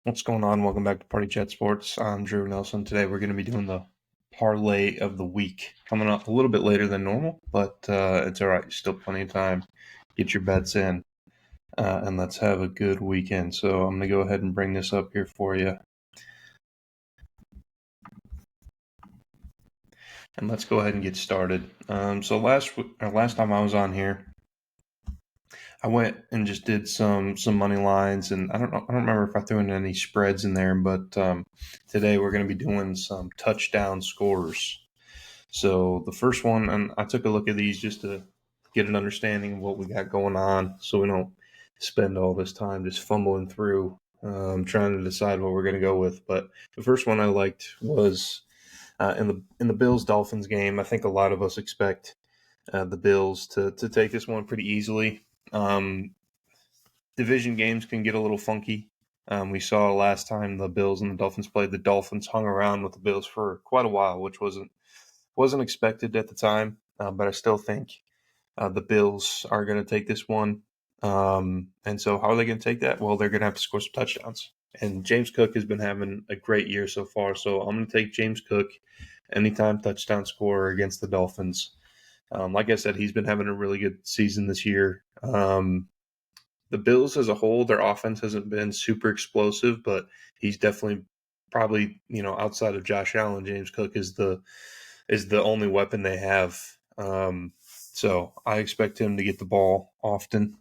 What's going on? Welcome back to Party Chat Sports. I'm Drew Nelson. Today we're going to be doing the parlay of the week. Coming up a little bit later than normal, but it's all right. Still plenty of time. Get your bets in, and let's have a good weekend. So I'm going to go ahead and bring this up here for you. And let's go ahead and get started. So last time I was on here, I went and just did some money lines, and I don't remember if I threw in any spreads in there, but today we're going to be doing some touchdown scores. So the first one, and I took a look at these just to get an understanding of what we got going on, so we don't spend all this time just fumbling through, trying to decide what we're going to go with. But the first one I liked was in the Bills Dolphins game. I think a lot of us expect the Bills to take this one pretty easily. Division games can get a little funky. We saw last time the Bills and the Dolphins played. The Dolphins hung around with the Bills for quite a while, which wasn't expected at the time. But I still think the Bills are going to take this one. And so, how are they going to take that? Well, they're going to have to score some touchdowns. And James Cook has been having a great year so far. So I'm going to take James Cook anytime touchdown scorer against the Dolphins. Like I said, he's been having a really good season this year. The Bills as a whole, their offense hasn't been super explosive, but he's definitely probably, outside of Josh Allen, James Cook is the only weapon they have. So I expect him to get the ball often,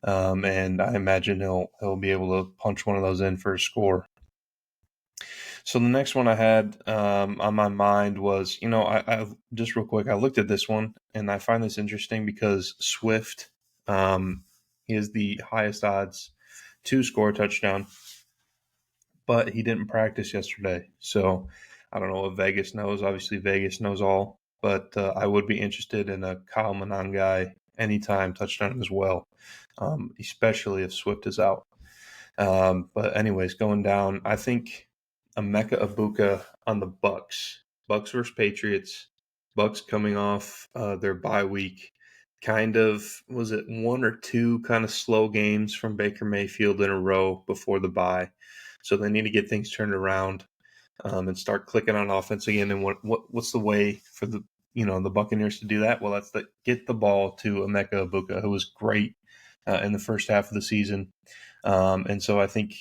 and I imagine he'll be able to punch one of those in for a score. So the next one I had on my mind was, I just real quick, I looked at this one and I find this interesting because Swift is the highest odds to score a touchdown, but he didn't practice yesterday. So I don't know what Vegas knows. Obviously, Vegas knows all, but I would be interested in a Kyle Monangai anytime touchdown as well, especially if Swift is out. But anyways, going down, I think Emeka Ibuka on the Bucks versus Patriots. Bucks coming off their bye week. Kind of, was it one or two kind of slow games from Baker Mayfield in a row before the bye? So they need to get things turned around and start clicking on offense again. And what's the way for the Buccaneers to do that? Well, that's get the ball to Emeka Ibuka, who was great in the first half of the season. And so I think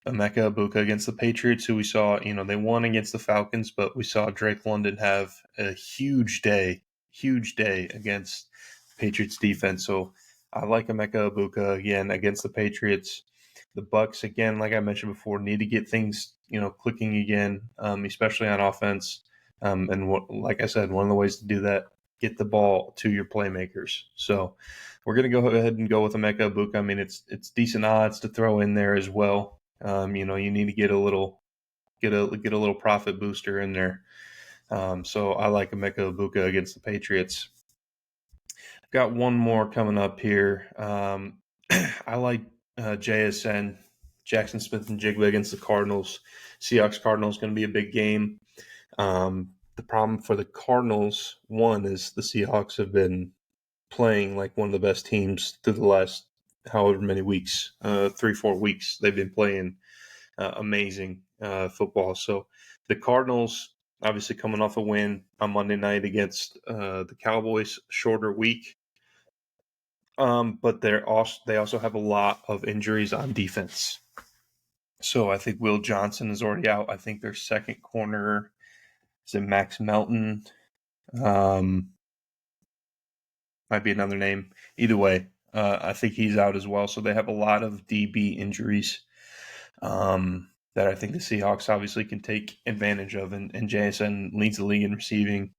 Emeka Ibuka against the Patriots, who we saw, they won against the Falcons, but we saw Drake London have a huge day against Patriots defense. So I like Emeka Ibuka again against the Patriots. The Bucks, again, like I mentioned before, need to get things, clicking again, especially on offense. Like I said, one of the ways to do that, get the ball to your playmakers. So we're going to go ahead and go with Emeka Ibuka. I mean, it's decent odds to throw in there as well. You need to get a little profit booster in there. So I like Emeka Ibuka against the Patriots. Got one more coming up here. I like JSN, Jackson Smith and Jigba against the Cardinals. Seahawks Cardinals going to be a big game. The problem for the Cardinals, one, is the Seahawks have been playing like one of the best teams through the last however many weeks, 3-4 weeks. They've been playing amazing football. So the Cardinals, obviously coming off a win on Monday night against the Cowboys, shorter week. But they also have a lot of injuries on defense. So I think Will Johnson is already out. I think their second corner is it Max Melton. Might be another name. Either way, I think he's out as well. So they have a lot of DB injuries that I think the Seahawks obviously can take advantage of. And JSN leads the league in receiving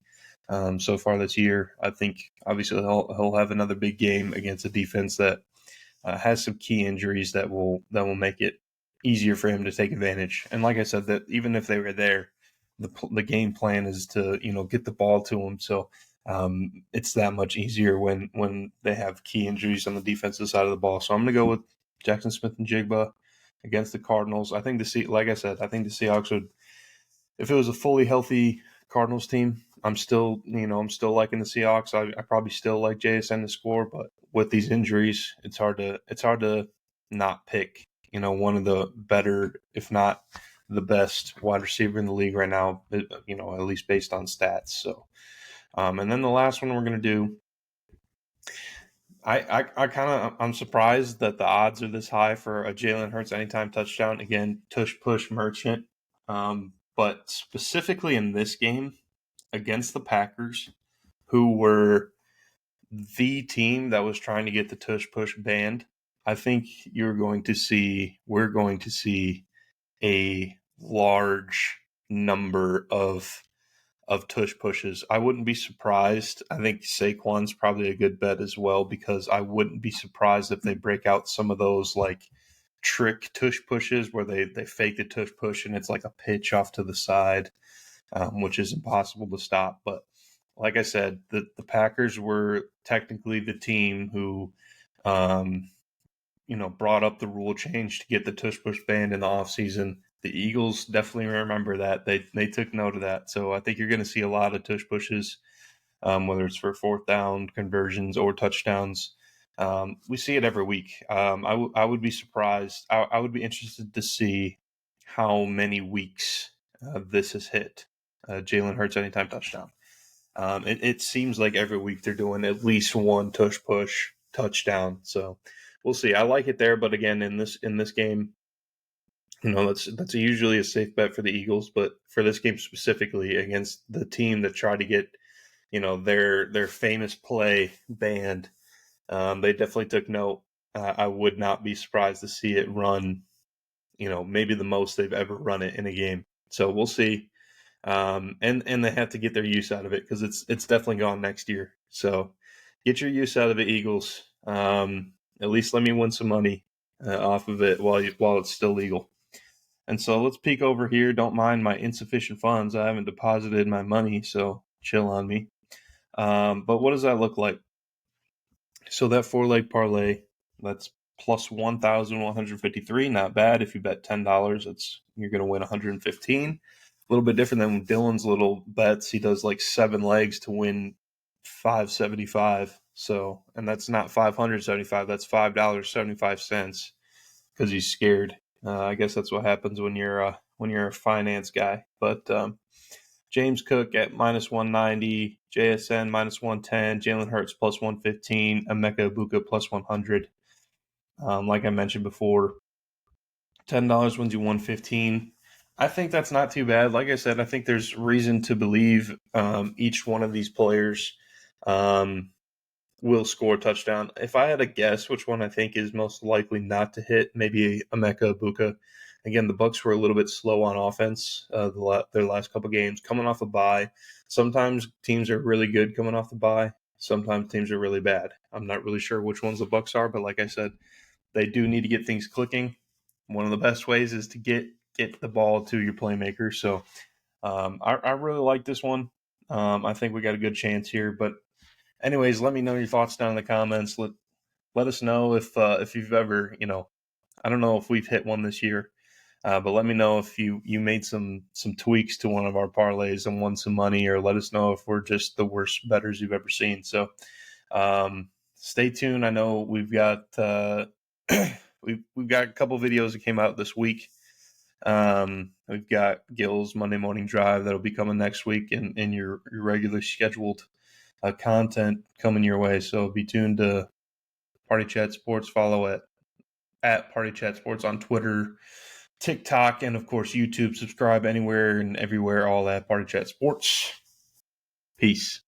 so far this year. I think obviously he'll have another big game against a defense that has some key injuries that will make it easier for him to take advantage. And like I said, that even if they were there, the game plan is to get the ball to him. So it's that much easier when they have key injuries on the defensive side of the ball. So I'm going to go with Jackson Smith and Jigba against the Cardinals. I think like I said, I think the Seahawks would, if it was a fully healthy Cardinals team, I'm still liking the Seahawks. I probably still like JSN to score, but with these injuries, it's hard to not pick one of the better, if not the best wide receiver in the league right now, at least based on stats. So, and then the last one we're going to do, I'm surprised that the odds are this high for a Jalen Hurts anytime touchdown. Again, tush push merchant. But specifically in this game against the Packers, who were the team that was trying to get the tush push banned, I think we're going to see a large number of tush pushes. I wouldn't be surprised. I think Saquon's probably a good bet as well, because I wouldn't be surprised if they break out some of those like trick tush pushes where they fake the tush push and it's like a pitch off to the side, which is impossible to stop. But like I said, the Packers were technically the team who brought up the rule change to get the tush push banned in the offseason. The Eagles definitely remember that. They took note of that. So I think you're going to see a lot of tush pushes, whether it's for fourth down conversions or touchdowns. We see it every week. I would be surprised. I would be interested to see how many weeks this has hit Jalen Hurts anytime touchdown. It seems like every week they're doing at least one tush push touchdown. So we'll see. I like it there, but again, in this game, that's usually a safe bet for the Eagles. But for this game specifically against the team that tried to get their famous play banned, they definitely took note. I would not be surprised to see it run, maybe the most they've ever run it in a game. So we'll see. And they have to get their use out of it because it's definitely gone next year. So get your use out of it, Eagles. At least let me win some money off of it while it's still legal. And so let's peek over here. Don't mind my insufficient funds. I haven't deposited my money, so chill on me. But what does that look like? So that 4-leg parlay, that's plus 1,153. Not bad. If you bet $10, you're going to win 115. A little bit different than Dylan's little bets. He does like 7 legs to win 575. So, and that's not 575. That's $5.75 because he's scared. I guess that's what happens when you're a finance guy. But James Cook at minus 190, JSN minus 110, Jalen Hurts plus 115, Emeka Ibuka plus 100. Like I mentioned before, $10 wins you 115. I think that's not too bad. Like I said, I think there's reason to believe each one of these players will score a touchdown. If I had to guess which one I think is most likely not to hit, maybe Emeka Ibuka. Again, the Bucs were a little bit slow on offense their last couple games, coming off a bye. Sometimes teams are really good coming off the bye. Sometimes teams are really bad. I'm not really sure which ones the Bucs are, but like I said, they do need to get things clicking. One of the best ways is to get the ball to your playmaker. So I really like this one. I think we got a good chance here. But anyways, let me know your thoughts down in the comments. Let us know if you've ever, I don't know if we've hit one this year, but let me know if you made some tweaks to one of our parlays and won some money, or let us know if we're just the worst bettors you've ever seen. So stay tuned. I know we've got we've got a couple videos that came out this week. We've got Gil's Monday Morning Drive that'll be coming next week, and your regularly scheduled content coming your way. So be tuned to Party Chat Sports. Follow at Party Chat Sports on Twitter, TikTok, and of course YouTube. Subscribe anywhere and everywhere, all at Party Chat Sports. Peace.